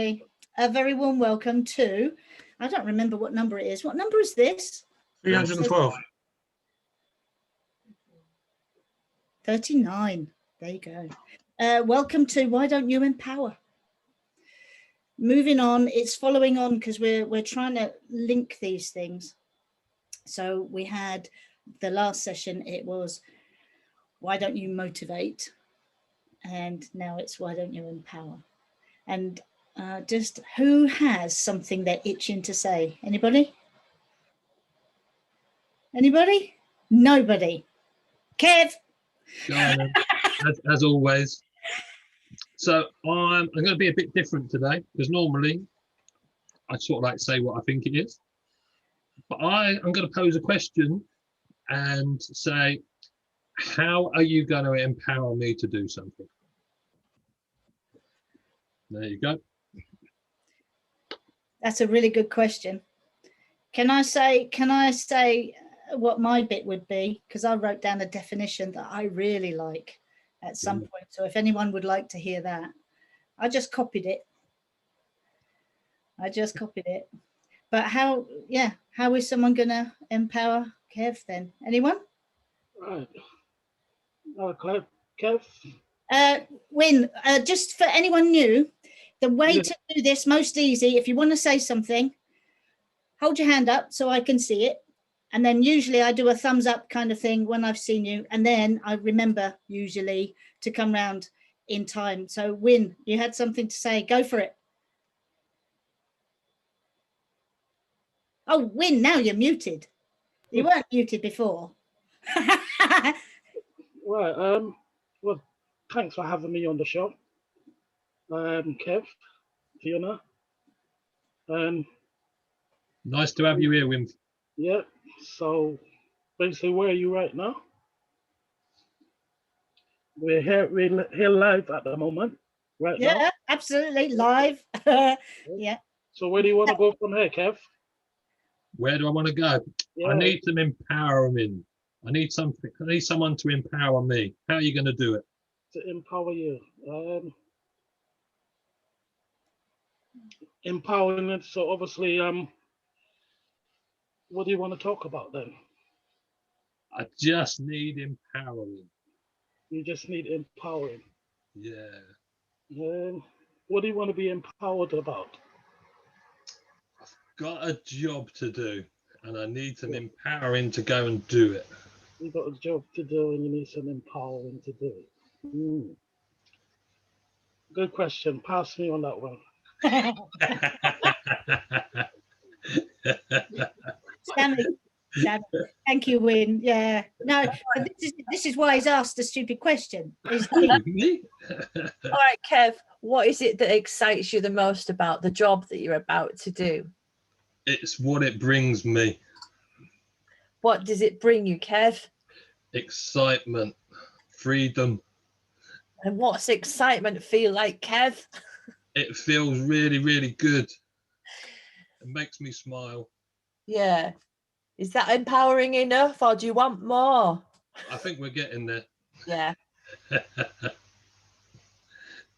A very warm welcome to, I don't remember what number it is. What number is this? 312. 39. There you go. Welcome to Why Don't You Empower? Moving on, it's following on because we're trying to link these things. So we had the last session, it was why don't you motivate? And now it's why don't you empower? And just who has something they're itching to say? Anybody? Anybody? Nobody. Kev? As always. So I'm going to be a bit different today because normally I sort of like to say what I think it is. But I'm going to pose a question and say, how are you going to empower me to do something? There you go. That's a really good question. Can I say what my bit would be? Because I wrote down a definition that I really like at some point. So if anyone would like to hear that, I just copied it. But how is someone going to empower Kev then? Anyone? Right. Kev? Win, just for anyone new, the way to do this most easy, if you want to say something, hold your hand up so I can see it. And then usually I do a thumbs up kind of thing when I've seen you. And then I remember usually to come round in time. So Win, you had something to say. Go for it. Oh, Win, now you're muted. You weren't muted before. Right. Well, thanks for having me on the show. Kev, Fiona. Nice to have you here, Wim. Yeah. So basically, where are you right now? We're here live at the moment. Right now. Yeah, absolutely live. Yeah. So where do you want to go from here, Kev? Where do I want to go? Yeah. I need some empowerment. I need someone to empower me. How are you going to do it? To empower you. Empowering it. So obviously, what do you want to talk about then? I just need empowering. You just need empowering. Yeah. What do you want to be empowered about? I've got a job to do and I need some empowering to go and do it. You've got a job to do and you need some empowering to do it. Good question. Pass me on that one. Sammy, thank you, Win. Yeah, no, this is why he's asked a stupid question. All right, Kev, what is it that excites you the most about the job that you're about to do? It's what it brings me. What does it bring you, Kev? Excitement, freedom. And what's excitement feel like, Kev? It feels really, really good. It makes me smile. Yeah. Is that empowering enough or do you want more? I think we're getting there. Yeah.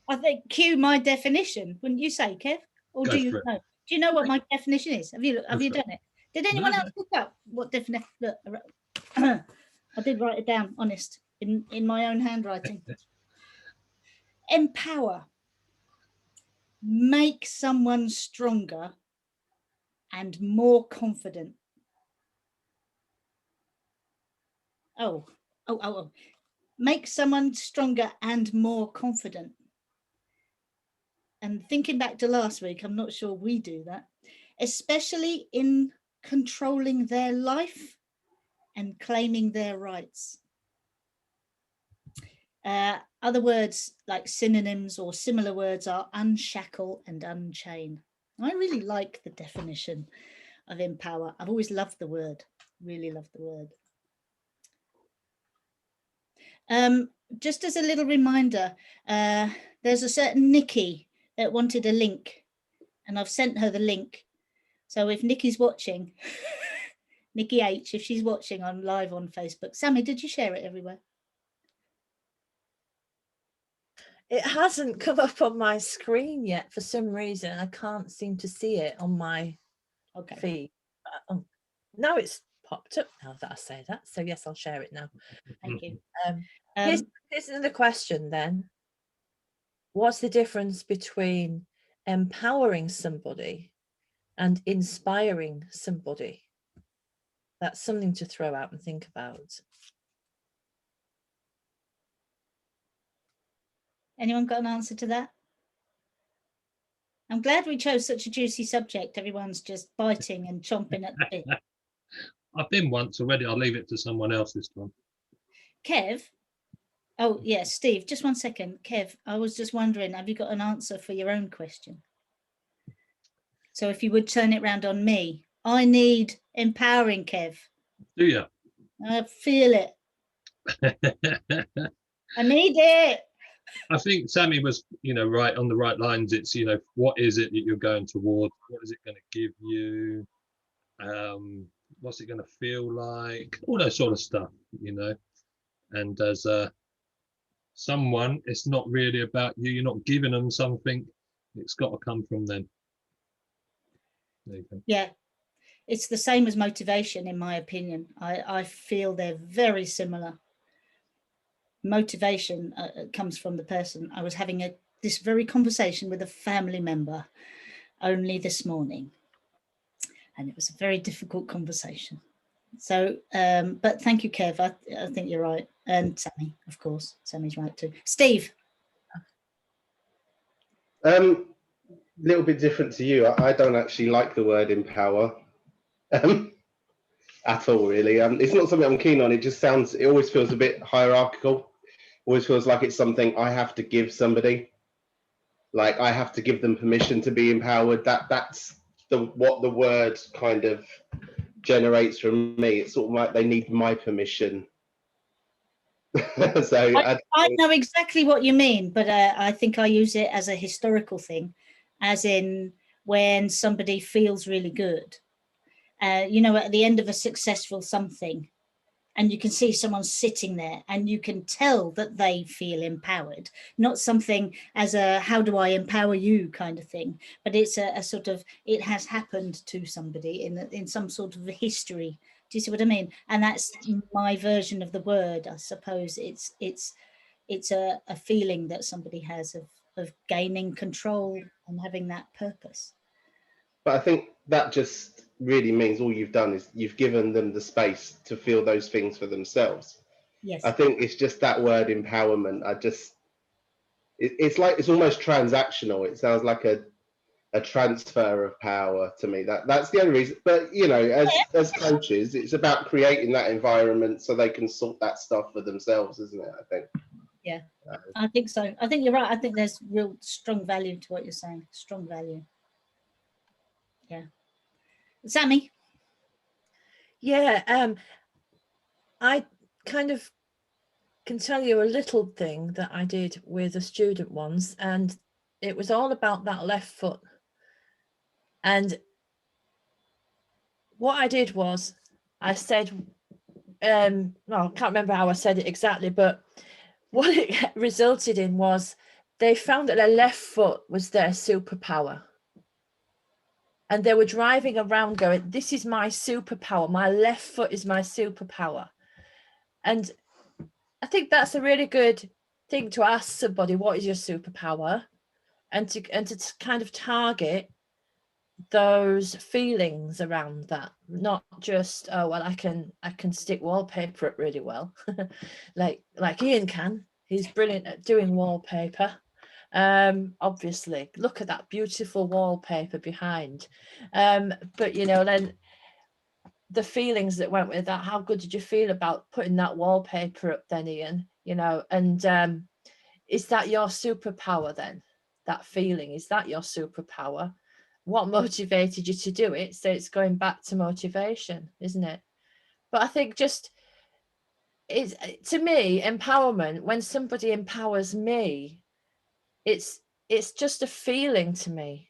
I think cue my definition, wouldn't you say, Kev? Or do you know? Do you know what my definition is? Have you done it? Did anyone else pick up what definition? Look, I did write it down, honest, in my own handwriting. Empower. Make someone stronger and more confident. Oh. Make someone stronger and more confident. And thinking back to last week, I'm not sure we do that, especially in controlling their life and claiming their rights. Other words like synonyms or similar words are unshackle and unchain. I really like the definition of empower. I've always loved the word, really loved the word. Just as a little reminder, there's a certain Nikki that wanted a link and I've sent her the link. So if Nikki's watching, Nikki H, if she's watching on live on Facebook, Sammy, did you share it everywhere? It hasn't come up on my screen yet for some reason. I can't seem to see it on my Okay. feed. Oh, now it's popped up now that I say that. So yes, I'll share it now. Thank you. Here's another question then. What's the difference between empowering somebody and inspiring somebody? That's something to throw out and think about. Anyone got an answer to that? I'm glad we chose such a juicy subject. Everyone's just biting and chomping at the bit. I've been once already. I'll leave it to someone else this time. Kev? Oh, yeah, Steve, just 1 second. Kev, I was just wondering, have you got an answer for your own question? So if you would turn it round on me. I need empowering, Kev. Do you? I feel it. I need it. I think Sammy was, right on the right lines. It's, what is it that you're going towards? What is it going to give you? What's it going to feel like? All that sort of stuff, And as someone, it's not really about you. You're not giving them something. It's got to come from them. There you go. Yeah, it's the same as motivation, in my opinion. I feel they're very similar. Motivation comes from the person. I was having this very conversation with a family member only this morning, and it was a very difficult conversation. So, but thank you, Kev. I think you're right. And Sammy, of course. Sammy's right too. Steve. Little bit different to you. I don't actually like the word empower at all, really. It's not something I'm keen on. It always feels a bit hierarchical. Always feels like it's something I have to give somebody. Like I have to give them permission to be empowered. That's what the word kind of generates from me. It's sort of like they need my permission. So I know exactly what you mean, but I think I use it as a historical thing, as in when somebody feels really good. At the end of a successful something, and you can see someone sitting there and you can tell that they feel empowered, not something as a how do I empower you kind of thing, but it's a sort of it has happened to somebody in some sort of a history. Do you see what I mean? And that's my version of the word. I suppose it's a feeling that somebody has of gaining control and having that purpose. But I think that just really means all you've done is you've given them the space to feel those things for themselves. Yes. I think it's just that word empowerment. It's like it's almost transactional. It sounds like a transfer of power to me. That's the only reason. But as coaches, it's about creating that environment so they can sort that stuff for themselves, isn't it? I think. Yeah, I think so. I think you're right. I think there's real strong value to what you're saying. Strong value. Yeah. Sammy? Yeah, I kind of can tell you a little thing that I did with a student once, and it was all about that left foot. And what I did was I said, well, I can't remember how I said it exactly, but what it resulted in was they found that their left foot was their superpower. And they were driving around going, this is my superpower. My left foot is my superpower. And I think that's a really good thing to ask somebody, what is your superpower? And to kind of target those feelings around that, not just, oh, well, I can stick wallpaper up really well. like Ian can. He's brilliant at doing wallpaper. Obviously, look at that beautiful wallpaper behind. But then the feelings that went with that, how good did you feel about putting that wallpaper up then, Ian? And is that your superpower then? That feeling, is that your superpower? What motivated you to do it? So it's going back to motivation, isn't it? But I think just it's, to me, empowerment, when somebody empowers me, it's just a feeling to me.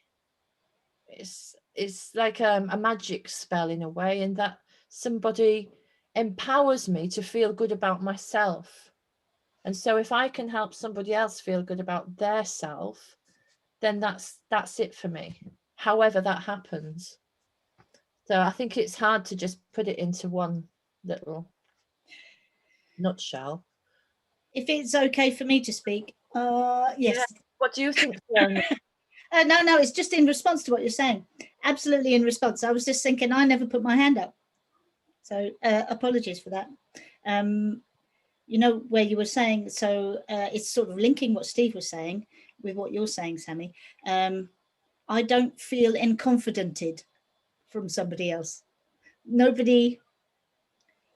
It's like a magic spell in a way, in that somebody empowers me to feel good about myself. And so if I can help somebody else feel good about their self, then that's it for me, however that happens. So I think it's hard to just put it into one little nutshell. If it's okay for me to speak, yes. What do you think, Fiona? No, it's just in response to what you're saying. Absolutely in response. I was just thinking I never put my hand up. So apologies for that. You know, where you were saying, so it's sort of linking what Steve was saying with what you're saying, Sammy. I don't feel inconfidented from somebody else. Nobody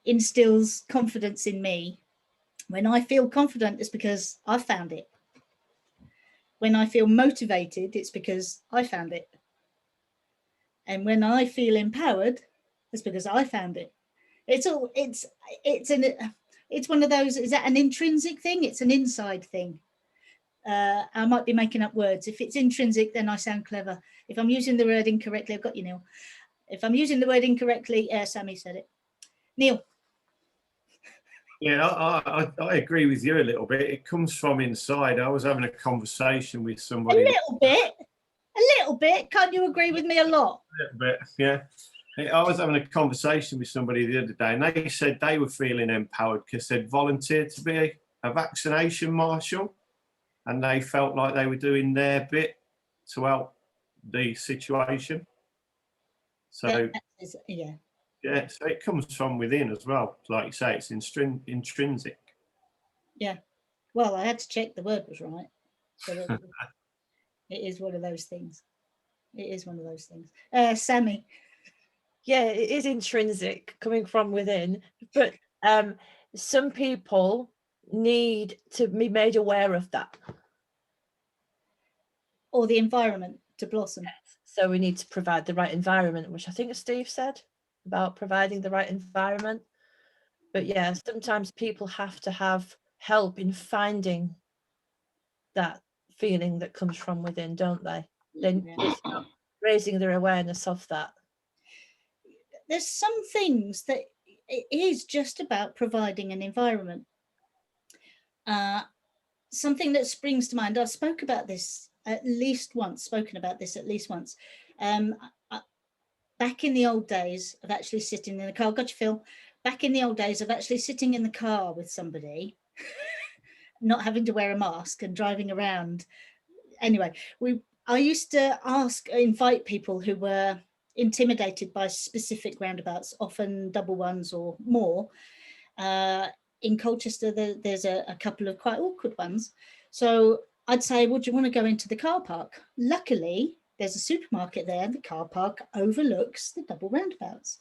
instills confidence in me. When I feel confident, it's because I found it. When I feel motivated, it's because I found it. And when I feel empowered, it's because I found it. It's one of those, is that an intrinsic thing? It's an inside thing. I might be making up words. If it's intrinsic, then I sound clever. If I'm using the word incorrectly, I've got you, Neil. If I'm using the word incorrectly, Sammy said it. Neil. Yeah, I agree with you a little bit. It comes from inside. I was having a conversation with somebody. A little bit. Can't you agree with me a lot? A little bit, yeah. I was having a conversation with somebody the other day, and they said they were feeling empowered because they'd volunteered to be a vaccination marshal, and they felt like they were doing their bit to help the situation. So yeah, so it comes from within as well. Like you say, it's intrinsic. Yeah. Well, I had to check the word was right. So it is one of those things. It is one of those things. Sammy. Yeah, it is intrinsic, coming from within. But some people need to be made aware of that. Or the environment to blossom. So we need to provide the right environment, which I think Steve said about providing the right environment. But yeah, sometimes people have to have help in finding that feeling that comes from within, don't they? Then it's about raising their awareness of that. There's some things that it is just about providing an environment. Something that springs to mind, I've spoken about this at least once. Back in the old days of actually sitting in the car, got you, Phil? Back in the old days of actually sitting in the car with somebody, not having to wear a mask and driving around. Anyway, I used to invite people who were intimidated by specific roundabouts, often double ones or more. In Colchester, there's a couple of quite awkward ones. So I'd say, would you want to go into the car park? Luckily, there's a supermarket there. The car park overlooks the double roundabouts.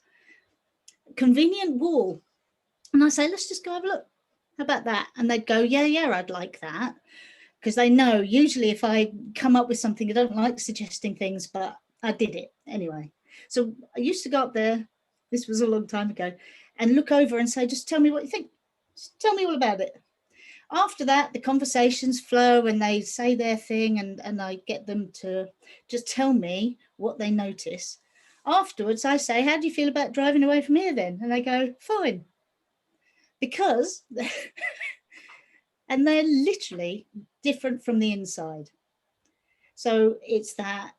Convenient wall. And I say, let's just go have a look. How about that? And they'd go, yeah, I'd like that. Because they know usually if I come up with something, I don't like suggesting things, but I did it anyway. So I used to go up there, this was a long time ago, and look over and say, just tell me what you think. Just tell me all about it. After that, the conversations flow and they say their thing, and I get them to just tell me what they notice. Afterwards, I say, how do you feel about driving away from here then? And they go, fine. Because, and they're literally different from the inside. So it's that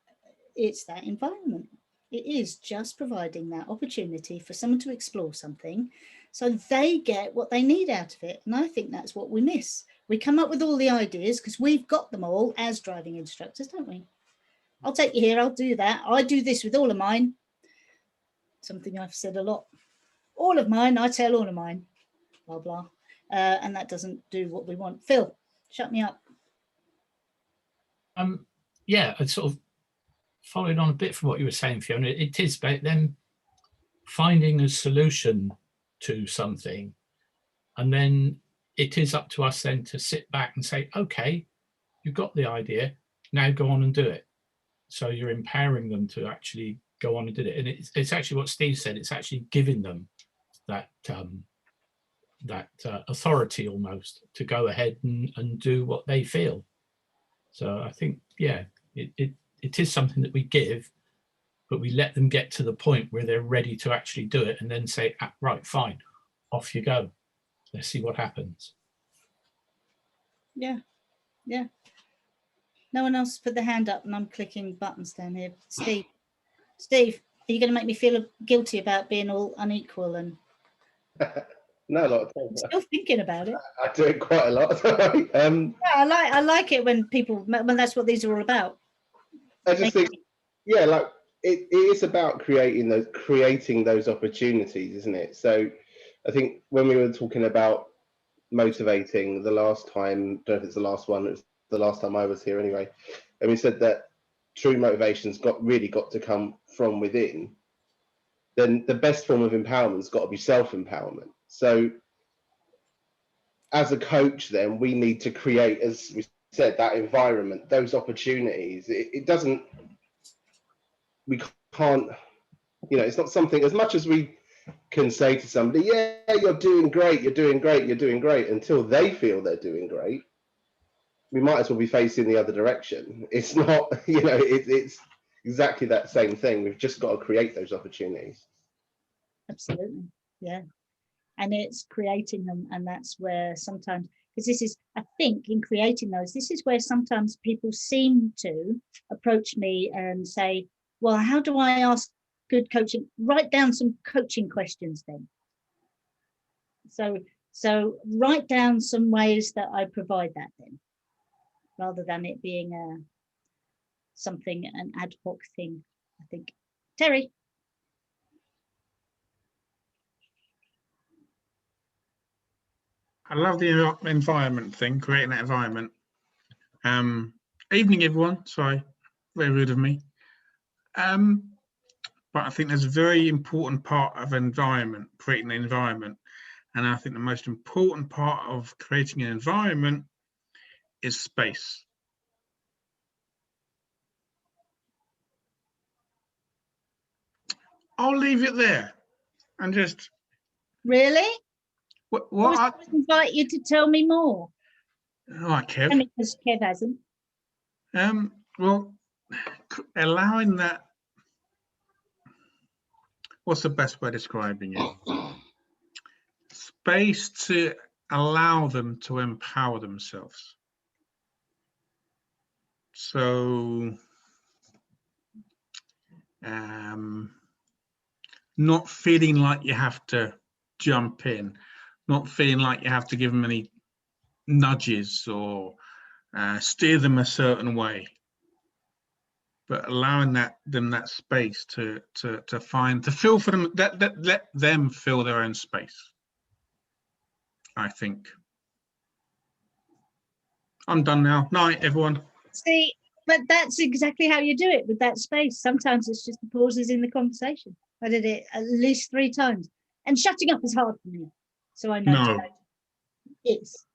environment. It is just providing that opportunity for someone to explore something so they get what they need out of it. And I think that's what we miss. We come up with all the ideas because we've got them all as driving instructors, don't we? I'll take you here, I'll do that. I do this with all of mine. Something I've said a lot. All of mine, I tell all of mine, blah, blah. And that doesn't do what we want. Phil, shut me up. Yeah, I sort of following on a bit from what you were saying, Fiona. It is about them finding a solution to something, and then it is up to us then to sit back and say, okay, you've got the idea, now go on and do it. So you're empowering them to actually go on and do it. And it's actually what Steve said, it's actually giving them that authority almost to go ahead and do what they feel. So I think, yeah, it is something that we give, but we let them get to the point where they're ready to actually do it, and then say, right, fine, off you go. Let's see what happens. Yeah. No one else put their hand up, and I'm clicking buttons down here. Steve, are you going to make me feel guilty about being all unequal? And No, a lot of I'm times. still thinking about it. I do it quite a lot. Yeah, I like it when that's what these are all about. I just think, yeah, like it is about creating those opportunities, isn't it? So I think when we were talking about motivating the last time, I don't know if it's the last one, it was the last time I was here anyway, and we said that true motivation's really got to come from within. Then the best form of empowerment's got to be self-empowerment. So as a coach, then we need to create, as we said, that environment, those opportunities. It doesn't, we can't, it's not something, as much as we can say to somebody, yeah, you're doing great, until they feel they're doing great, we might as well be facing the other direction. It's not, it's exactly that same thing. We've just got to create those opportunities. Absolutely. Yeah. And it's creating them. And that's where sometimes, because this is, I think in creating those, this is where sometimes people seem to approach me and say, well, how do I ask good coaching? Write down some coaching questions then. So write down some ways that I provide that then, rather than it being an ad hoc thing, I think. Terry. I love the environment thing, creating that environment. Evening, everyone. Sorry, very rude of me. But I think there's a very important part of environment, creating an environment. And I think the most important part of creating an environment is space. I'll leave it there and just. Really? What I was going to invite you to tell me more. All right, Kev. Because Kev hasn't. Well, allowing that. What's the best way of describing it? Space to allow them to empower themselves. So, not feeling like you have to jump in, not feeling like you have to give them any nudges or steer them a certain way, but allowing them that space to feel for them, let them feel their own space. I think. I'm done now. Night, everyone. See, but that's exactly how you do it with that space. Sometimes it's just the pauses in the conversation. I did it at least 3 times. And shutting up is hard for me. So I know No. it's.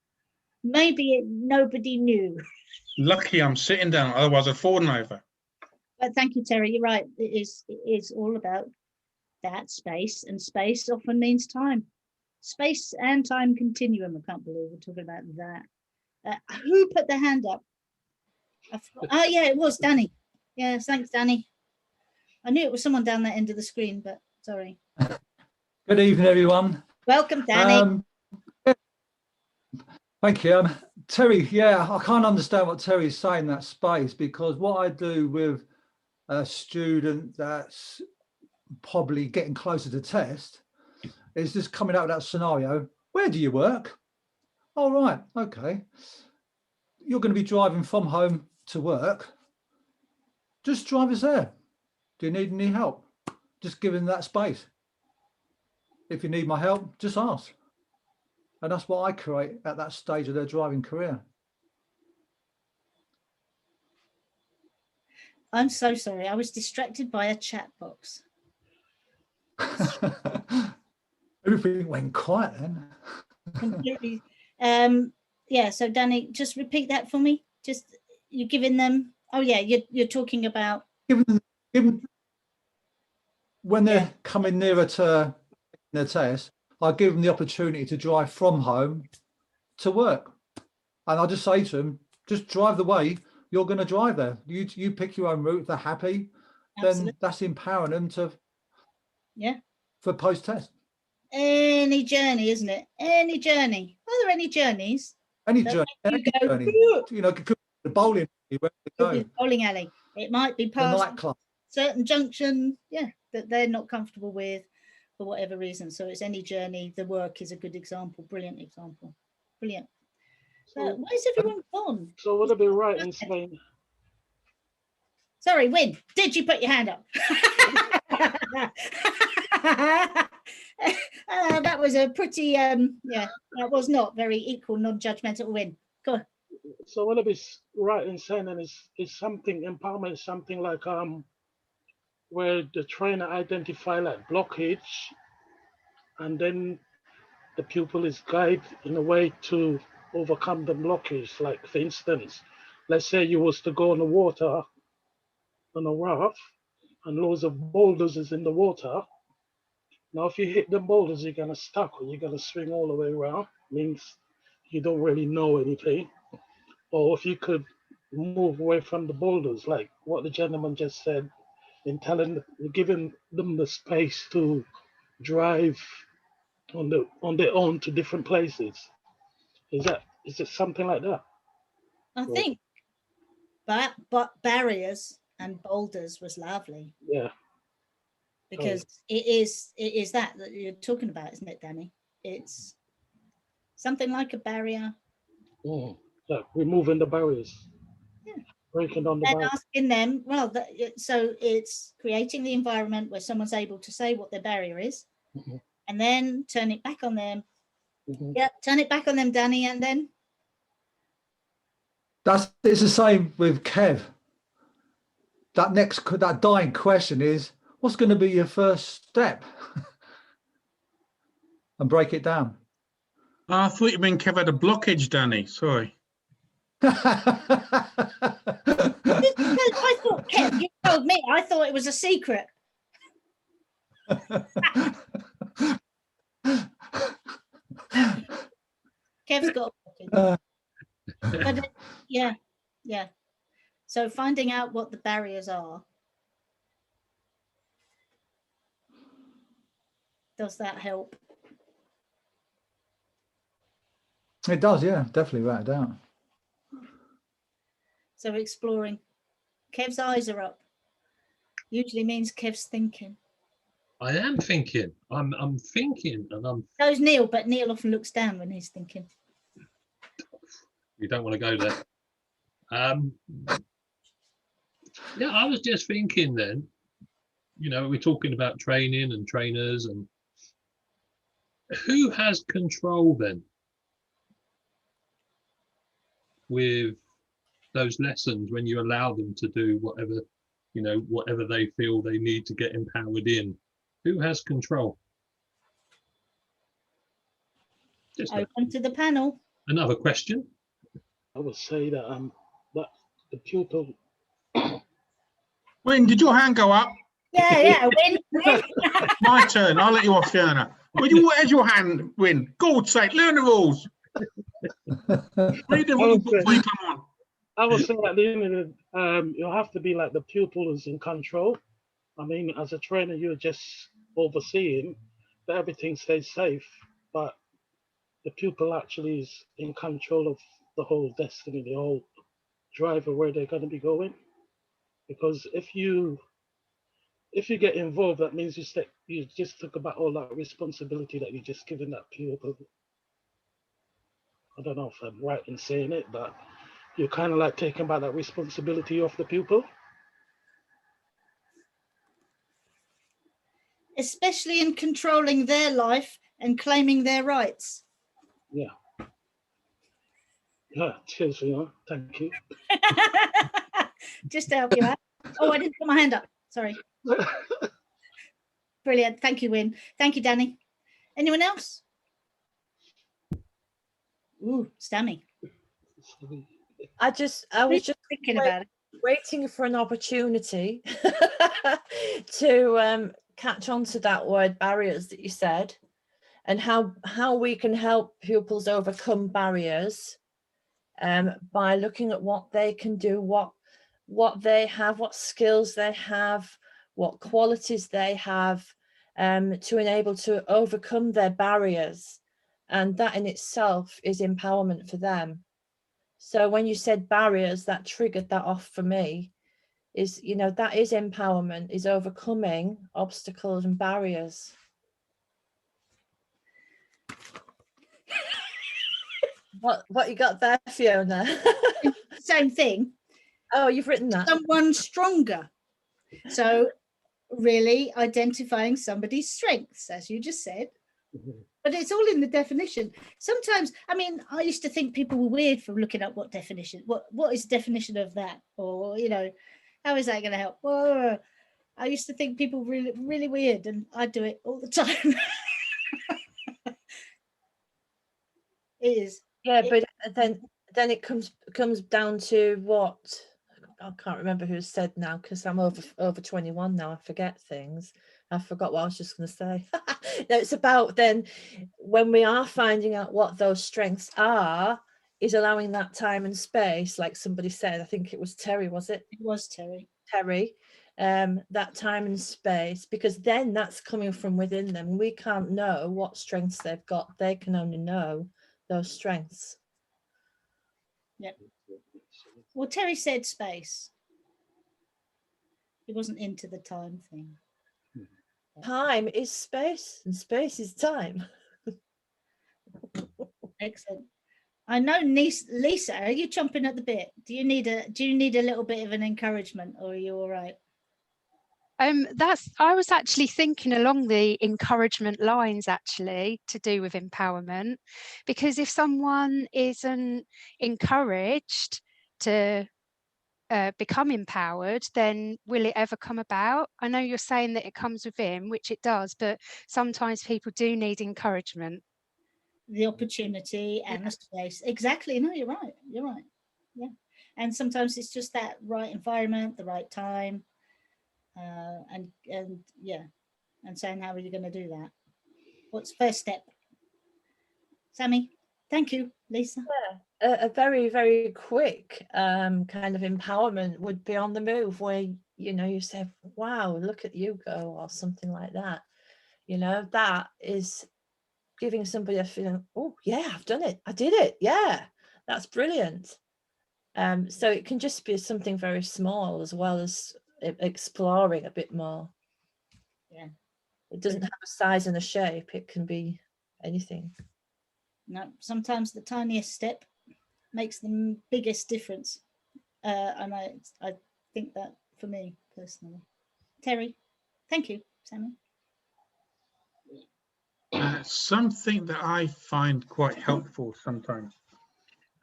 Maybe nobody knew. Lucky I'm sitting down, otherwise I'd fallen over. But thank you, Terry. You're right. It is all about that space. And space often means time. Space and time continuum. I can't believe we're talking about that. Who put their hand up? Oh, yeah, it was Danny. Yeah, thanks, Danny. I knew it was someone down that end of the screen, but sorry. Good evening, everyone. Welcome, Danny. Thank you. Terry, yeah, I can't understand what Terry's saying, that space, because what I do with a student that's probably getting closer to test is just coming out of that scenario. Where do you work? Oh, right. Okay. You're going to be driving from home to work. Just drive us there. Do you need any help? Just give him that space. If you need my help, just ask. And that's what I create at that stage of their driving career. I'm so sorry. I was distracted by a chat box. Everything went quiet then. Completely. Yeah, so Danny, just repeat that for me. Just you're giving them, oh yeah, you're talking about Given when they're coming nearer to their test, I give them the opportunity to drive from home to work. And I just say to them, just drive the way you're going to drive there. You pick your own route. If they're happy, Absolutely. then that's empowering them to for post-test. Any journey, isn't it? Any journey. Are there any journeys Any Don't journey, make any you go, journey. "Phew." You know, it could be the bowling alley, where they Could be go, the bowling alley. It might be the past nightclub. certain junction, yeah, that they're not comfortable with for whatever reason. So it's any journey. The work is a good example, brilliant example, brilliant. So, Where's everyone gone? so would it be right in saying, Sorry, Win, did you put your hand up? That was a pretty, yeah, that was not very equal, non-judgmental Win. Go on. so would it be right in saying that is something empowerment is something like where the trainer identify like blockage, and then the pupil is guided in a way to overcome the blockage. Like for instance, let's say you was to go on the water on a raft and loads of boulders is in the water. Now if you hit the boulders, you're gonna stuck or you're gonna swing all the way around. Means you don't really know anything. Or if you could move away from the boulders, like what the gentleman just said, in giving them the space to drive on their own to different places. Is it something like that? I think, but barriers and boulders was lovely Yeah. because it is that you're talking about, isn't it, Danny? It's something like a barrier. Yeah, removing the barriers. Yeah. Breaking down the And barriers. asking them, well, so it's creating the environment where someone's able to say what their barrier is, Mhm. and then turn it back on them. Mhm. Yep, turn it back on them, Danny, and then It's the same with Kev. That dying question is, what's going to be your first step? And break it down. I thought you meant Kev had a blockage, Danny. Sorry. I thought, Kev, you told me. I thought it was a secret. Kev's got a blockage. But yeah. So finding out what the barriers are. Does that help? It does, yeah, definitely, without a doubt. So exploring. Kev's eyes are up. Usually means Kev's thinking. I am thinking. I'm thinking, and I'm. Goes Neil, but Neil often looks down when he's thinking. You don't want to go there. Yeah, I was just thinking then. You know, we're talking about training and trainers, and who has control then with those lessons when you allow them to do whatever, you know, whatever they feel they need to get empowered in? Who has control? Just Open to the panel. another question. I would say that that the pupil. Win, did your hand go up? Yeah, Win. My turn. I'll let you off, Fiona. Where's your hand, Win? God's sake, learn the rules. Read the rules before you come on. I would say at the end of it, you have to be like the pupil is in control. I mean, as a trainer, you're just overseeing that everything stays safe, but the pupil actually is in control of the whole destiny, the whole drive of where they're going to be going. Because if you get involved, that means you just took about all that responsibility that you're just giving that pupil. I don't know if I'm right in saying it, but you're kind of like taking back that responsibility off the pupil. Especially in controlling their life and claiming their rights. Yeah. Yeah, cheers, Fiona. Thank you. Just to help you out. Oh, I didn't put my hand up. Sorry. Brilliant. Thank you, Win. Thank you, Danny. Anyone else? Ooh, Stammy. I was just thinking about it. Waiting for an opportunity to catch on to that word barriers that you said, and how we can help pupils overcome barriers by looking at what they can do, what they have, what skills they have, what qualities they have to enable to overcome their barriers. and that in itself is empowerment for them. So when you said barriers, that triggered that off for me. Is, you know, that is empowerment, is overcoming obstacles and barriers. What you got there, Fiona? Same thing. Oh, you've written that. Someone stronger. So really identifying somebody's strengths, as you just said. But it's all in the definition. Sometimes, I mean, I used to think people were weird for looking up what definition, what is the definition of that? Or, you know, how is that going to help? Well, I used to think people really, really weird, and I do it all the time. It is. Yeah, but then it comes down to what, I can't remember who said now, because I'm over 21 now. I forget things. I forgot what I was just going to say. No, it's about then when we are finding out what those strengths are, is allowing that time and space, like somebody said. I think it was Terry, was it? It was Terry. Terry. That time and space, because then that's coming from within them. We can't know what strengths they've got. They can only know those strengths. Yep. Well, Terry said space. He wasn't into the time thing. Time is space, and space is time. Excellent. I know, Lisa, are you chomping at the bit? Do you need a little bit of an encouragement, or are you all right? I was actually thinking along the encouragement lines, actually, to do with empowerment, because if someone isn't encouraged to become empowered, then will it ever come about? I know you're saying that it comes within, which it does, but sometimes people do need encouragement. The opportunity and the space. Exactly. No, you're right. You're right. Yeah. And sometimes it's just that right environment, the right time. And yeah, and saying, how are you going to do that? What's first step? Sammy, thank you. Lisa. Yeah, a very, very quick kind of empowerment would be on the move, where, you know, you say, wow, look at you go, or something like that. You know, that is giving somebody a feeling, oh yeah, I've done it, I did it, yeah, that's brilliant. So it can just be something very small, as well as exploring a bit more. Yeah, it doesn't have a size and a shape, it can be anything. No, sometimes the tiniest step makes the biggest difference, and I think that for me personally. Terry, thank you. Sammy. Something that I find quite helpful sometimes,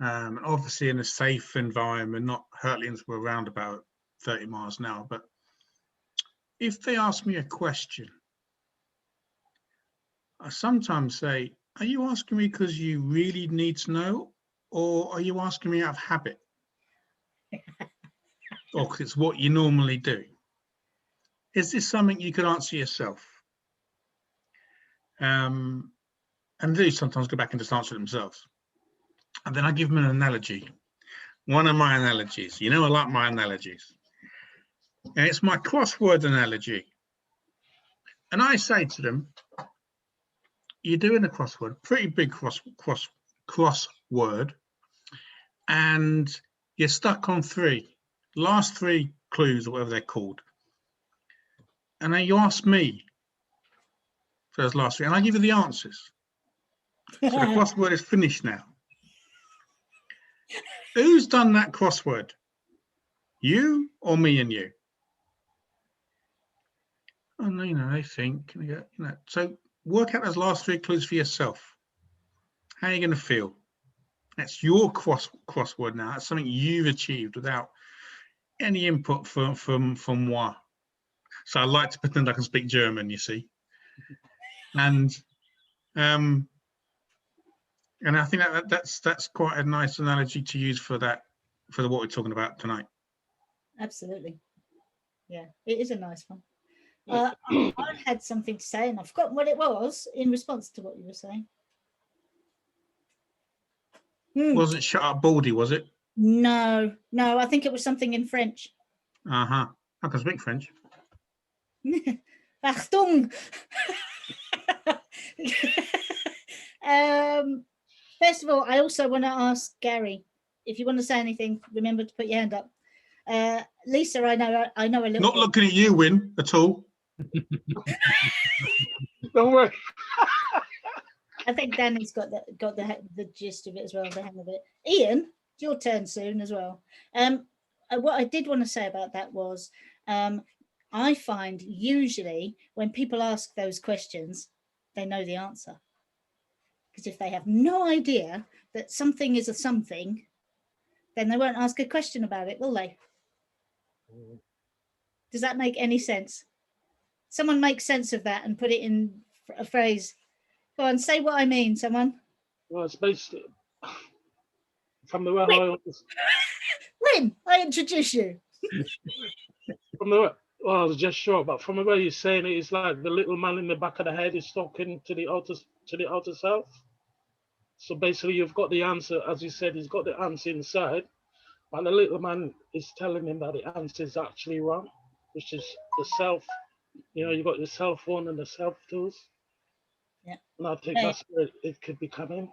obviously in a safe environment, not hurtling into a roundabout 30 miles an hour, but if they ask me a question, I sometimes say, are you asking me because you really need to know, or are you asking me out of habit? Or because it's what you normally do? Is this something you could answer yourself? And they sometimes go back and just answer themselves. And then I give them an analogy. One of my analogies, you know, I like my analogies. And it's my crossword analogy. And I say to them, you're doing a crossword, pretty big crossword, and you're stuck on last three clues, or whatever they're called. And then you ask me for those last three, and I give you the answers. So the crossword is finished now. Who's done that crossword? You or me and you? And you know, they think, you know, so work out those last three clues for yourself. How are you going to feel? That's your crossword now. That's something you've achieved without any input from moi. So I like to pretend I can speak German, you see. And I think that's quite a nice analogy to use for that, for what we're talking about tonight. Absolutely. Yeah, it is a nice one. I had something to say, and I've forgotten what it was in response to what you were saying. Wasn't shut up Baldy, was it? No, I think it was something in French. I can speak French. Achtung. First of all, I also want to ask Gary, if you want to say anything, remember to put your hand up. Lisa, I know a little Not bit. looking at you, Win, at all. Don't worry. I think Danny's got the gist of it as well, the hang of it. Ian, it's your turn soon as well. What I did want to say about that was, I find usually when people ask those questions, they know the answer. Because if they have no idea that something is a something, then they won't ask a question about it, will they? Does that make any sense? Someone make sense of that and put it in a phrase. Go on, say what I mean, someone. Well, it's basically from the way Win, I introduce you. from the way, well, I was just sure, but from the way you're saying it, it's like the little man in the back of the head is talking to the outer self. So basically, you've got the answer, as you said, he's got the answer inside, but the little man is telling him that the answer is actually wrong, which is the self. You know, you've got the self one and the self twos. Yeah. And I think that's where it could be coming.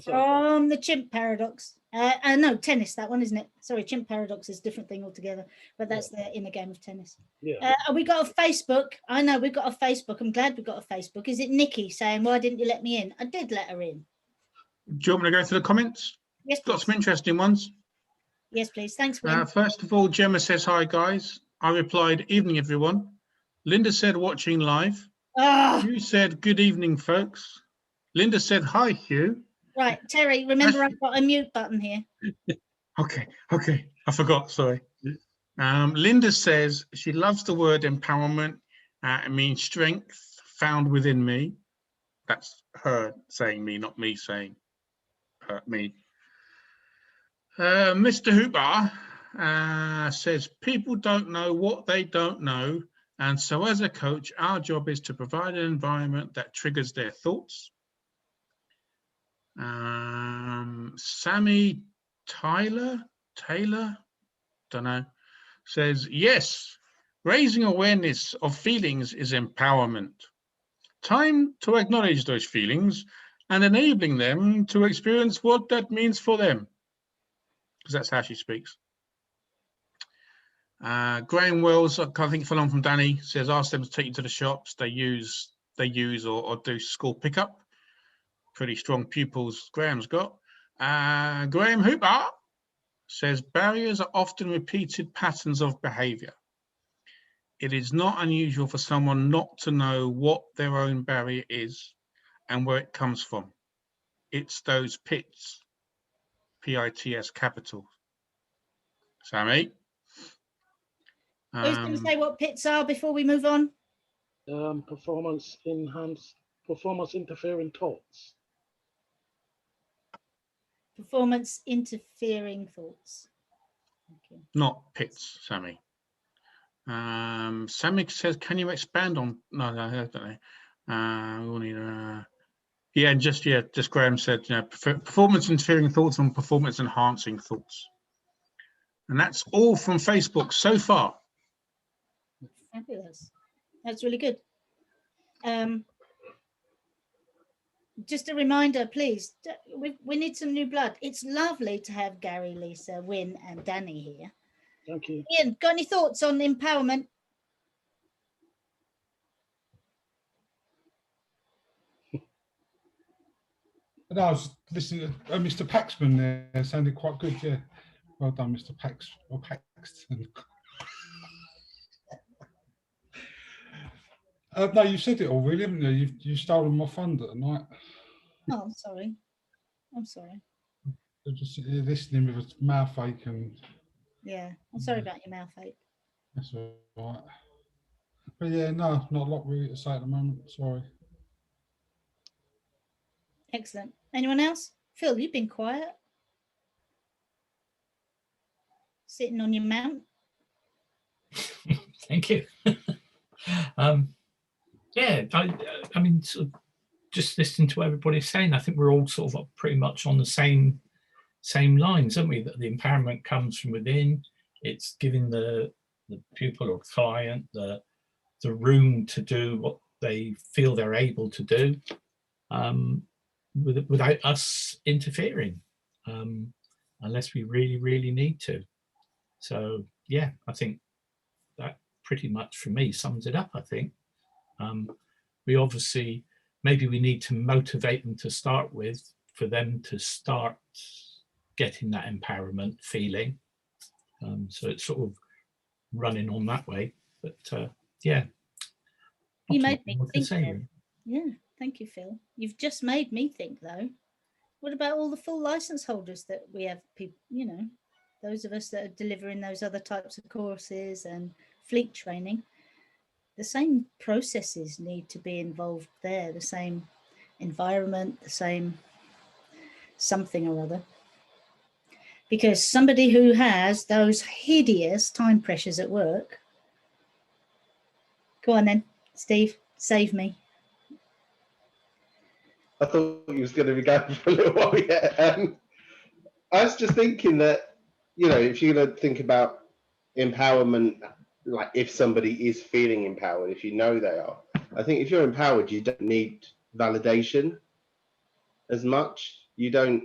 From the chimp paradox. No, tennis, that one, isn't it? Sorry, chimp paradox is a different thing altogether, but that's the inner game of tennis. Yeah. We got a Facebook. I know we've got a Facebook. I'm glad we've got a Facebook. Is it Nikki saying, why didn't you let me in? I did let her in. Do you want me to go through the comments? Yes, Got some interesting ones. Yes, please. Thanks, Win. First of all, Gemma says, hi, guys. I replied, evening, everyone. Linda said, watching live. Hugh said, good evening, folks. Linda said, hi, Hugh. Right, Terry, remember I've got a mute button here. Okay. I forgot, sorry. Linda says she loves the word empowerment. It means strength found within me. That's her saying me, not me saying me. Mr. Hooper says people don't know what they don't know. And so as a coach, our job is to provide an environment that triggers their thoughts. Sammy Taylor, don't know, says, yes, raising awareness of feelings is empowerment. Time to acknowledge those feelings and enabling them to experience what that means for them. Because that's how she speaks. Graham Wells, I think following from Danny, says ask them to take you to the shops they use or do school pickup. Pretty strong pupils Graham's got. Graham Hooper says barriers are often repeated patterns of behaviour. It is not unusual for someone not to know what their own barrier is and where it comes from. It's those pits, P-I-T-S capital. Sammy? Who's going to say what pits are before we move on? Performance interfering thoughts. Performance interfering thoughts. Okay. Not pits, Sammy. Sammy says, can you expand on? No, I don't know. We'll need, just Graham said, performance interfering thoughts and performance enhancing thoughts. And that's all from Facebook so far. Fabulous. That's really good. Just a reminder, please, we need some new blood. It's lovely to have Gary, Lisa, Win and Danny here. Thank you. Ian, got any thoughts on empowerment? No, I was listening to Mr. Paxman there. Sounded quite good, yeah. Well done, Mr. Paxton. No, you said it all, really, haven't you? You've stolen my thunder tonight. Oh, I'm sorry. I'm sorry. You're just listening with a mouth ache and... Yeah, I'm sorry about your mouth ache. That's all right. But yeah, no, not a lot really to say at the moment, sorry. Excellent. Anyone else? Phil, you've been quiet. Sitting on your mount. Thank you. Yeah, I mean, sort of just listening to what everybody's saying, I think we're all sort of pretty much on the same lines, aren't we? That the empowerment comes from within. It's giving the pupil or client the room to do what they feel they're able to do. without us interfering, unless we really, really need to. So yeah, I think that pretty much for me sums it up. I think we obviously, maybe we need to motivate them to start with, for them to start getting that empowerment feeling. So it's sort of running on that way. But yeah. You Not made too me much more to think. say, Phil. really. Yeah, thank you, Phil. You've just made me think, though. What about all the full license holders that we have? People, you know, those of us that are delivering those other types of courses and fleet training. The same processes need to be involved there. The same environment, the same something or other. Because somebody who has those hideous time pressures at work. Go on then, Steve, save me. I thought he was going to be going for a little while. Yeah. I was just thinking that, you know, if you're going to think about empowerment, like if somebody is feeling empowered, if you know they are, I think if you're empowered, you don't need validation as much. You don't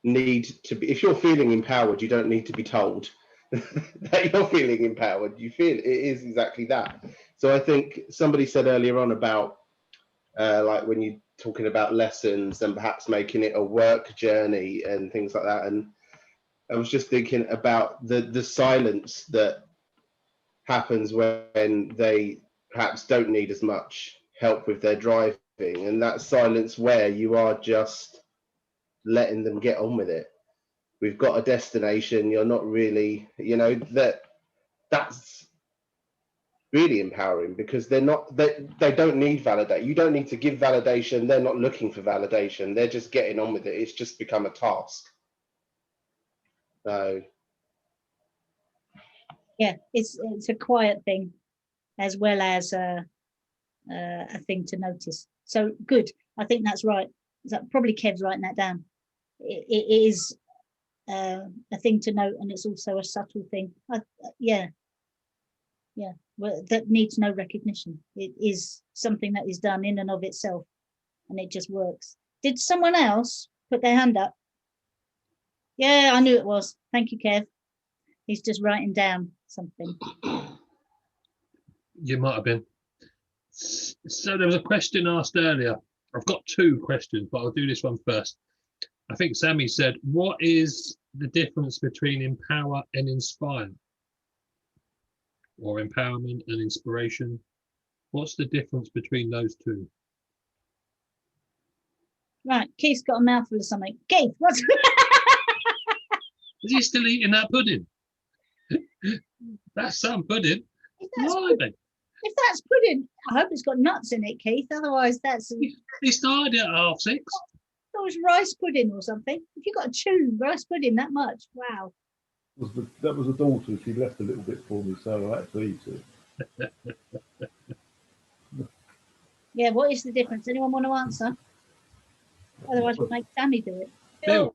need to be, if you're feeling empowered, you don't need to be told that you're feeling empowered. You feel it is exactly that. So I think somebody said earlier on about like when you're talking about lessons and perhaps making it a work journey and things like that. And I was just thinking about the silence that happens when they perhaps don't need as much help with their driving, and that silence where you are just letting them get on with it. We've got a destination, you're not really, you know, that's really empowering, because they don't need validation. You don't need to give validation. They're not looking for validation. They're just getting on with it. It's just become a task. So Yeah, it's a quiet thing as well as a thing to notice. So good. I think that's right. Probably Kev's writing that down. It is a thing to note, and it's also a subtle thing. Yeah. Well, that needs no recognition. It is something that is done in and of itself, and it just works. Did someone else put their hand up? Yeah, I knew it was. Thank you, Kev. He's just writing down something. You might have been. So there was a question asked earlier. I've got two questions, but I'll do this one first. I think Sammy said, what is the difference between empower and inspire? Or empowerment and inspiration? What's the difference between those two? Right, Keith's got a mouthful of something. Keith, what's... Is he still eating that pudding? That's some pudding. If that's pudding, I hope it's got nuts in it, Keith. Otherwise, that's... He started at 6:30. That was rice pudding or something. If you've got to chew rice pudding that much, wow. That was a daughter. She left a little bit for me, so I had to eat it. Yeah, what is the difference? Anyone want to answer? Otherwise, we'll make Sammy do it. Phil.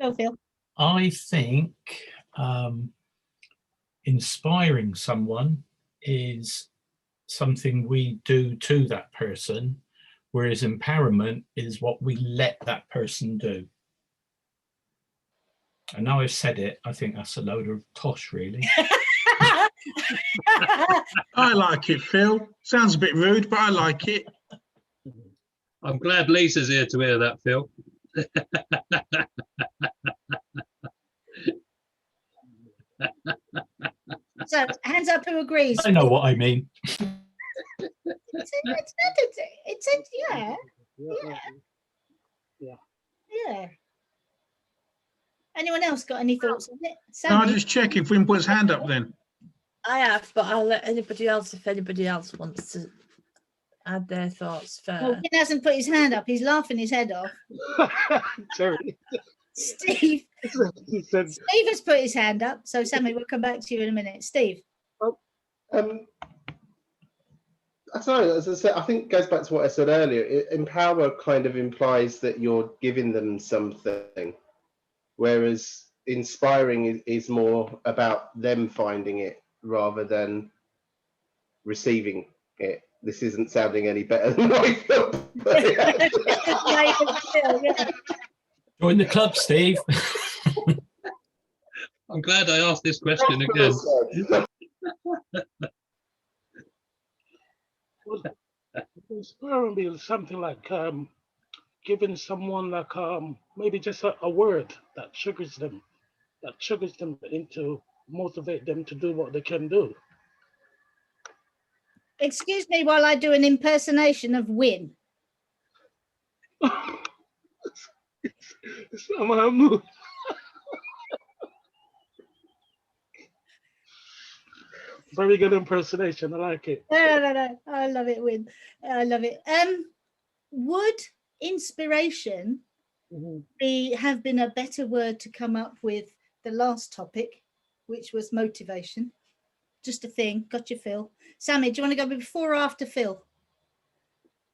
Go, Phil. I think inspiring someone is something we do to that person, whereas empowerment is what we let that person do. And now I've said it, I think that's a load of tosh, really. I like it, Phil. Sounds a bit rude, but I like it. I'm glad Lisa's here to hear that, Phil. So, hands up who agrees. I know what I mean. Yeah. Anyone else got any thoughts on it? Can I Sammy? just check if Wim put his hand up then? I have, but I'll let anybody else, if anybody else wants to add their thoughts first. Well, Wim hasn't put his hand up. He's laughing his head off. Sorry. Steve. Steve has put his hand up. So, Sammy, we'll come back to you in a minute. Steve. I don't know, as I said, I think it goes back to what I said earlier. Empower kind of implies that you're giving them something, whereas inspiring is more about them finding it rather than receiving it. this isn't sounding any better than I felt. Join the club, Steve. I'm glad I asked this question again. Inspiring be something like giving someone like maybe just a word that triggers them into motivate them to do what they can do. Excuse me while I do an impersonation of Win. It's not my mood. Very good impersonation. I like it. No. I love it, Win. I love it. Would inspiration have been a better word to come up with the last topic, which was motivation? Just a thing. Got you, Phil. Sammy, do you want to go before or after Phil?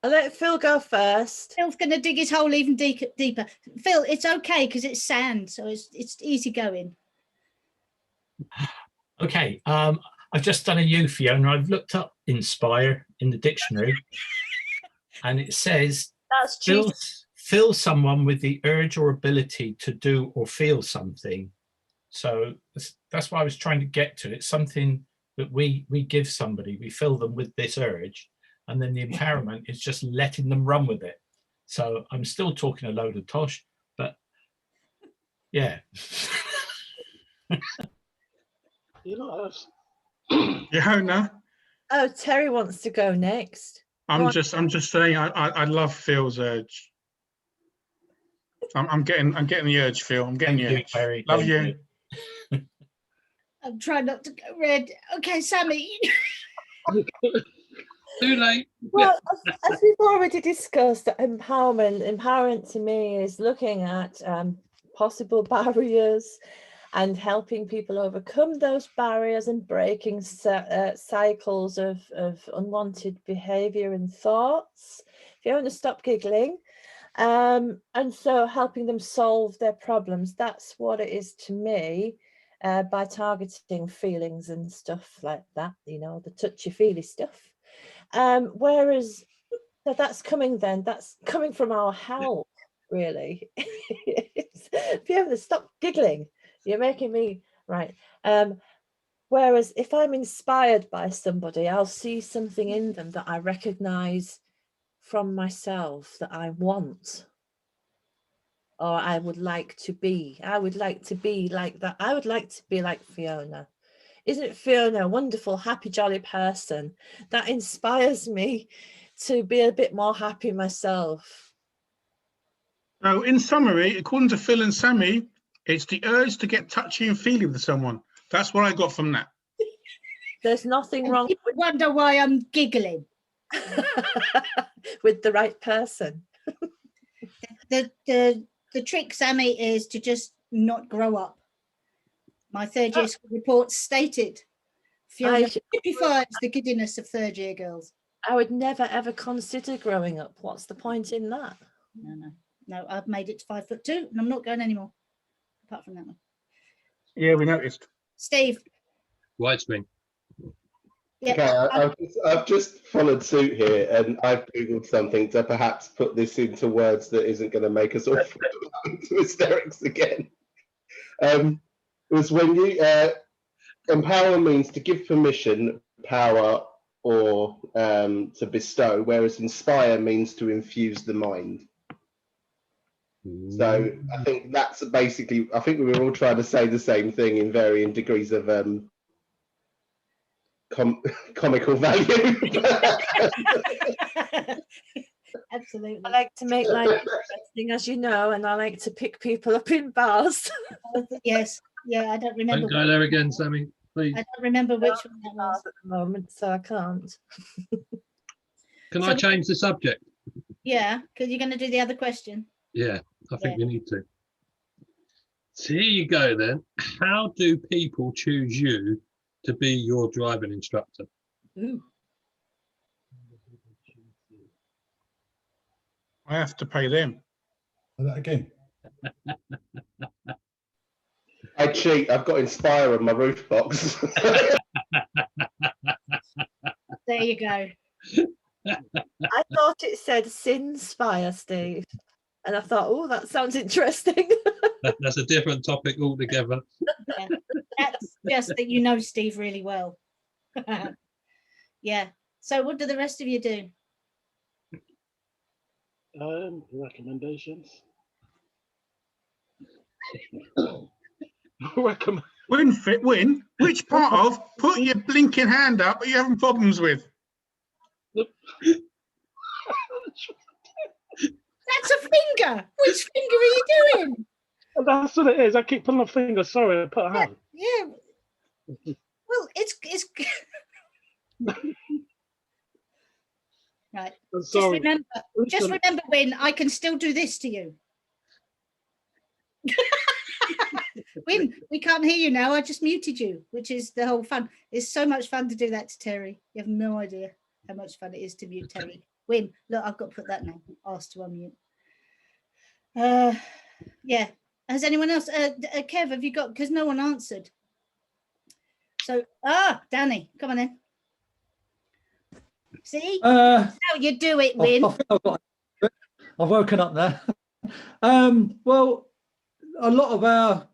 I'll let Phil go first. Phil's going to dig his hole even deeper. Phil, it's okay because it's sand, so it's easy going. Okay, I've just done a U, Fiona. I've looked up inspire in the dictionary, and it says fill someone with the urge or ability to do or feel something. So that's what I was trying to get to. It's something that we give somebody, we fill them with this urge, and then the empowerment is just letting them run with it. So I'm still talking a load of tosh, but yeah. You know, Fiona, Oh, Terry wants to go next. I'm just saying I love Phil's urge. I'm getting the urge, Phil. I'm getting the urge. Terry. Love you. I'm trying not to go red. Okay, Sammy. Too late. Well, as we've already discussed, empowerment to me is looking at possible barriers and helping people overcome those barriers and breaking cycles of unwanted behavior and thoughts. If you want to stop giggling, and so helping them solve their problems. That's what it is to me, by targeting feelings and stuff like that, you know, the touchy-feely stuff. Whereas so that's coming from our help, really. If you ever stop giggling, you're making me right. Whereas if I'm inspired by somebody, I'll see something in them that I recognize from myself that I want, or I would like to be. I would like to be like that. I would like to be like Fiona. Isn't Fiona a wonderful, happy, jolly person that inspires me to be a bit more happy myself? So in summary, according to Phil and Sammy, it's the urge to get touchy and feely with someone. That's what I got from that. There's nothing wrong. People wonder why I'm giggling. With the right person. The trick, Sammy, is to just not grow up. My third year school report stated Fiona typifies the giddiness of third year girls. I would never ever consider growing up. What's the point in that? No, I've made it to 5'2" and I'm not going anymore. Apart from that one. Yeah, we noticed. Steve. Widescreen. Yeah. Okay, I've just followed suit here, and I've googled something to perhaps put this into words that isn't going to make us all fall into hysterics again. It was when you empower means to give permission, power, or to bestow, whereas inspire means to infuse the mind. So I think that's basically, I think we were all trying to say the same thing in varying degrees of comical value. Absolutely. I like to make life interesting, as you know, and I like to pick people up in bars. Yes. Yeah, I don't remember. Don't go there again, Sammy, please. I don't remember which one that was. At the moment, so I can't. Can I change the subject? Yeah, because you're going to do the other question. Yeah, I think we need to. So here you go then. How do people choose you to be your driving instructor? Ooh. I have to pay them. Say that again. I cheat. I've got Inspire on my roof box. There you go. I thought it said Sinspire, Steve. And I thought, oh, that sounds interesting. That's a different topic altogether. Yeah. That's just that you know Steve really well. Yeah. So what do the rest of you do? Recommendations. Recommend. Win. Which part of put your blinking hand up are you having problems with? That's a finger. Which finger are you doing? That's what it is. I keep pulling a finger. Sorry, I put a hand. Yeah. Well, it's right. I'm sorry. Just remember, Win, I can still do this to you. Win, we can't hear you now. I just muted you, which is the whole fun. It's so much fun to do that to Terry. You have no idea how much fun it is to mute Terry. Win, look, I've got to put that now. Ask to unmute. Yeah. Has anyone else? Kev, have you got? Because no one answered. So, Danny, come on in. See? That's how you do it, Win. I've woken up there. Well, a lot of our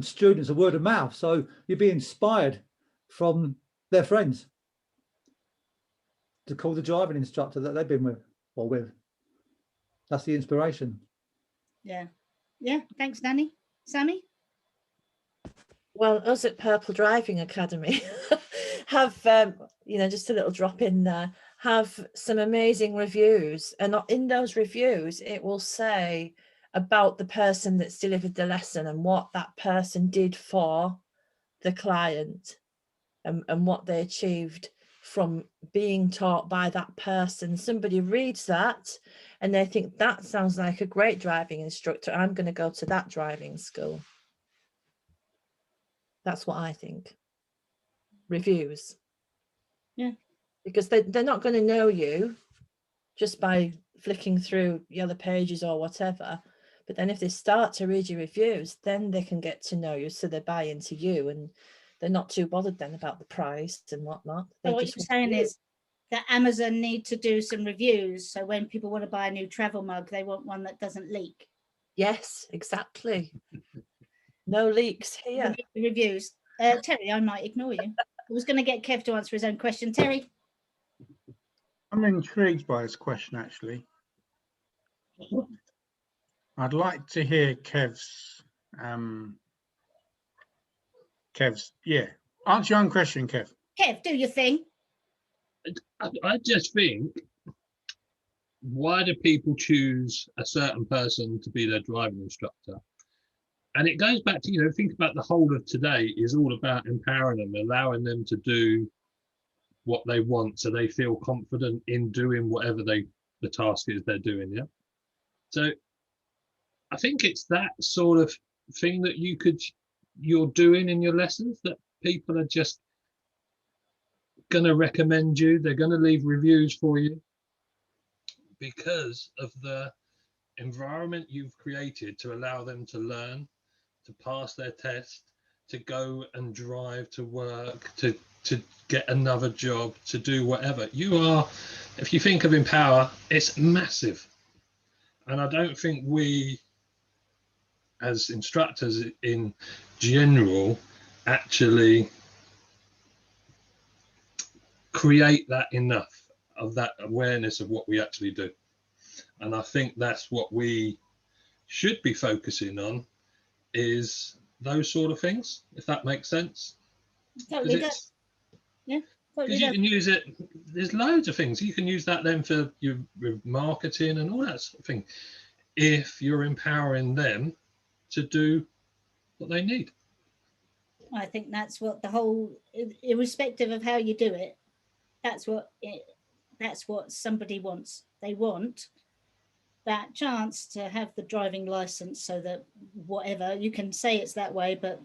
students are word of mouth, so you'd be inspired from their friends to call the driving instructor that they've been with or with. That's the inspiration. Yeah. Yeah. Thanks, Danny. Sammy? Well, us at Purple Driving Academy have, just a little drop in there, have some amazing reviews. And in those reviews, it will say about the person that's delivered the lesson and what that person did for the client and what they achieved from being taught by that person. Somebody reads that and they think that sounds like a great driving instructor. I'm going to go to that driving school. That's what I think. Reviews. Yeah. Because they're not going to know you just by flicking through the other pages or whatever. But then if they start to read your reviews, then they can get to know you, so they buy into you and they're not too bothered then about the price and whatnot. So what you're saying is that Amazon need to do some reviews. So when people want to buy a new travel mug, they want one that doesn't leak. Yes, exactly. No leaks here. Reviews. Terry, I might ignore you. I was going to get Kev to answer his own question. Terry? I'm intrigued by this question, actually. I'd like to hear Kev's, yeah. Answer your own question, Kev. Kev, do your thing. I just think, why do people choose a certain person to be their driving instructor? And it goes back to, think about the whole of today is all about empowering them, allowing them to do what they want so they feel confident in doing whatever the task is they're doing, yeah? So I think it's that sort of thing that you're doing in your lessons that people are just going to recommend you. They're going to leave reviews for you because of the environment you've created to allow them to learn, to pass their test, to go and drive to work, to get another job, to do whatever. You are, if you think of Empower, it's massive. And I don't think we, as instructors in general, actually create that enough of that awareness of what we actually do. And I think that's what we should be focusing on, is those sort of things, if that makes sense. Totally does. Yeah, totally because you can use it, there's loads of things. You can use that then for your marketing and all that sort of thing, if you're empowering them to do what they need. I think that's what the whole, irrespective of how you do it, that's what somebody wants. They want that chance to have the driving license, so that whatever, you can say it's that way, but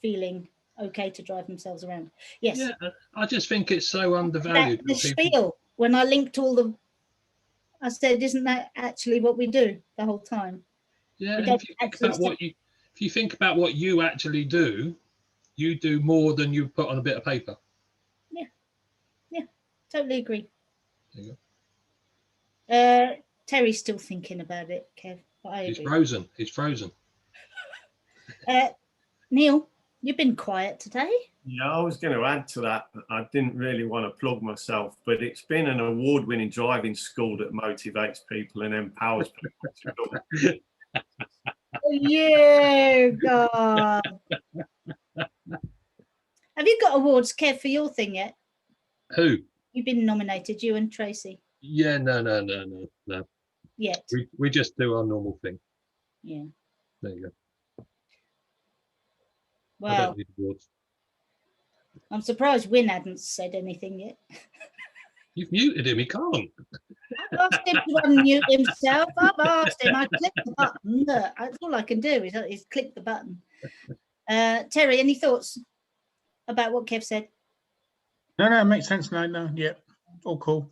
feeling okay to drive themselves around. Yes. Yeah, I just think it's so undervalued. The spiel, when I linked all the, I said, isn't that actually what we do the whole time? Yeah, and if you think about what you actually do, you do more than you put on a bit of paper. Yeah, totally agree. There you go. Terry's still thinking about it, Kev. But I He's agree. frozen. He's frozen. Neil, you've been quiet today. Yeah, I was going to add to that. I didn't really want to plug myself, but it's been an award-winning driving school that motivates people and empowers people. Yeah, God. Have you got awards, Kev, for your thing yet? Who? You've been nominated, you and Tracy. Yeah, no. Yet. We just do our normal thing. Yeah. There you go. I Well, don't need awards. I'm surprised Win hadn't said anything yet. You've muted him. He can't. I've asked him to unmute himself. I've asked him. I clicked the button. Look, that's all I can do is click the button. Terry, any thoughts about what Kev said? No, it makes sense. No, yeah, all cool.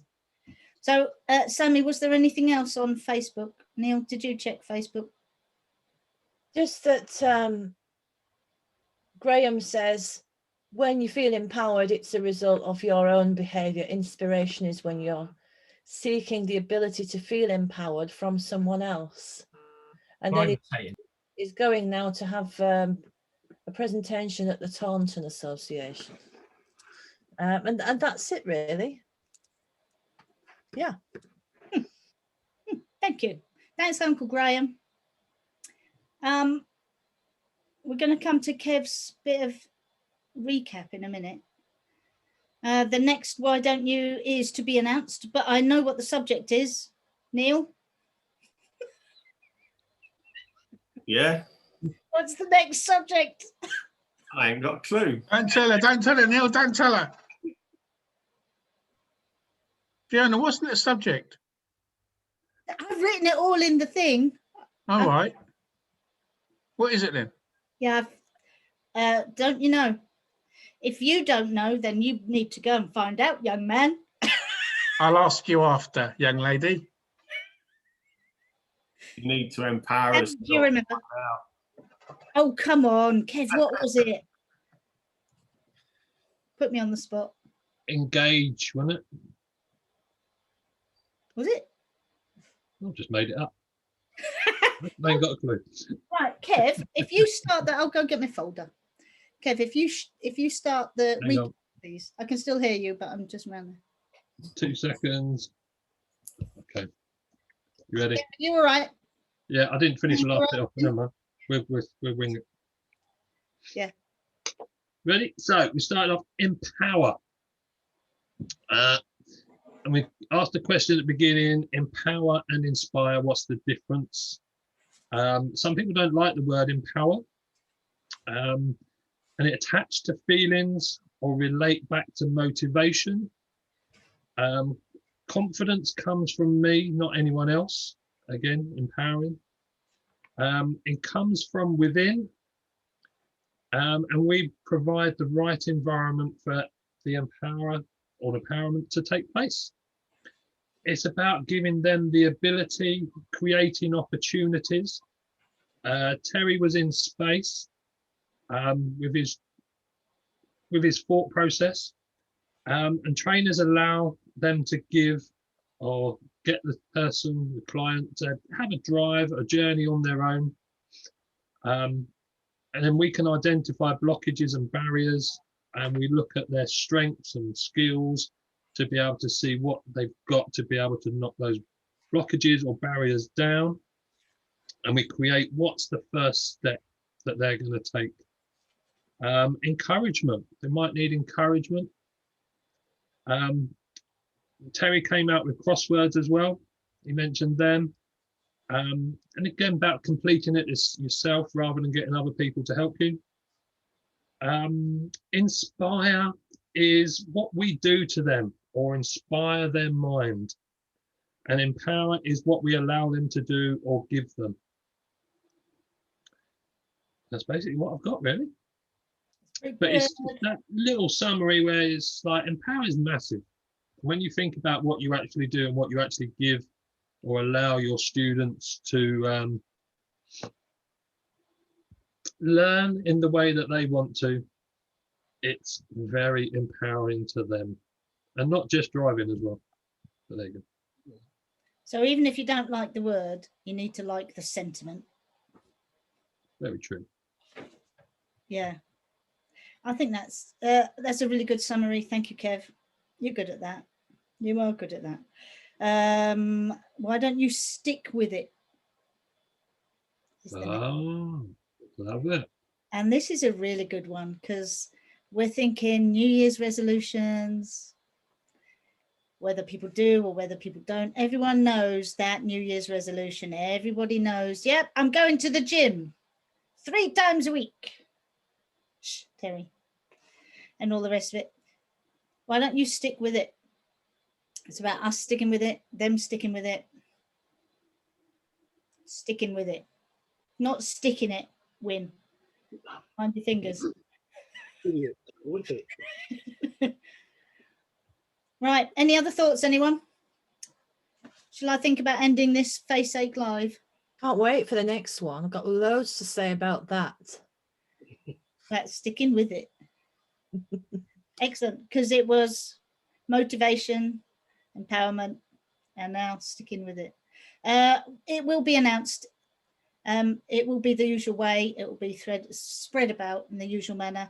So, Sammy, was there anything else on Facebook? Neil, did you check Facebook? Just that Graham says, when you feel empowered, it's a result of your own behavior. Inspiration is when you're seeking the ability to feel empowered from someone else. And then he's going now to have a presentation at the Taunton Association. And that's it, really. Yeah. Thank you. Thanks, Uncle Graham. We're going to come to Kev's bit of recap in a minute. The next Why Don't You is to be announced, but I know what the subject is. Neil? Yeah, What's the next subject? I ain't got a clue. Don't tell her, Neil, don't tell her. Fiona, what's the subject? I've written it all in the thing. All right. What is it then? Yeah, don't you know? If you don't know, then you need to go and find out, young man. I'll ask you after, young lady. You need to empower us. Do you remember? Oh, come on, Kev, what was it? Put me on the spot. Engage, wasn't it? Was it? I just made it up. I ain't got a clue. Right, Kev, if you start that, I'll go get my folder. Kev, if you start the Hang recap, on. please. I can still hear you, but I'm just around there. 2 seconds. Okay. You ready? You all right? Yeah, I didn't finish the last bit Right. off. Never mind. We'll wing it. Yeah. Ready? So we started off empower. And we asked the question at the beginning, empower and inspire, what's the difference? Some people don't like the word empower. And it attached to feelings or relate back to motivation. Confidence comes from me, not anyone else. Again, empowering. It comes from within. And we provide the right environment for the empowerment to take place. It's about giving them the ability, creating opportunities. Terry was in space with his thought process, and trainers allow them to give or get the person, the client, to have a drive, a journey on their own. And then we can identify blockages and barriers, and we look at their strengths and skills to be able to see what they've got to be able to knock those blockages or barriers down. And we create what's the first step that they're going to take. Encouragement, they might need encouragement. Terry came out with crosswords as well. He mentioned them. And again, about completing it yourself rather than getting other people to help you. Inspire is what we do to them or inspire their mind. And empower is what we allow them to do or give them. That's basically what I've got, really. But it's that little summary where it's like empower is massive. When you think about what you actually do and what you actually give or allow your students to learn in the way that they want to, it's very empowering to them. And not just driving as well. But there you go. So even if you don't like the word, you need to like the sentiment. Very true. Yeah. I think that's a really good summary. Thank you, Kev. You're good at that. You are good at that. Why don't you stick with it? Is the next- Oh, love it. And this is a really good one because we're thinking New Year's resolutions, whether people do or whether people don't. Everyone knows that New Year's resolution. Everybody knows, yep, I'm going to the gym 3 times a week. Shh, Terry. And all the rest of it. Why don't you stick with it? It's about us sticking with it, them sticking with it. Sticking with it. Not sticking it, win. Mind your fingers. With it. Right, any other thoughts, anyone? Shall I think about ending this Face Ache Live? Can't wait for the next one. I've got loads to say about that. About sticking with it. Excellent, because it was motivation, empowerment, and now sticking with it. It will be announced. It will be the usual way. It will be spread about in the usual manner.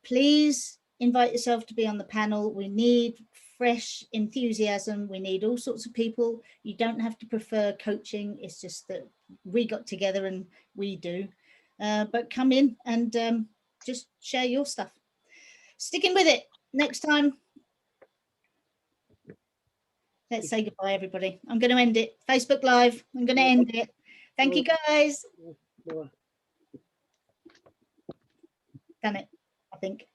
Please invite yourself to be on the panel. We need fresh enthusiasm. We need all sorts of people. You don't have to prefer coaching. It's just that we got together and we do. But come in and just share your stuff. Sticking with it. Next time. Let's say goodbye, everybody. I'm going to end it. Facebook Live. I'm going to end it. Thank you, guys. Done it, I think.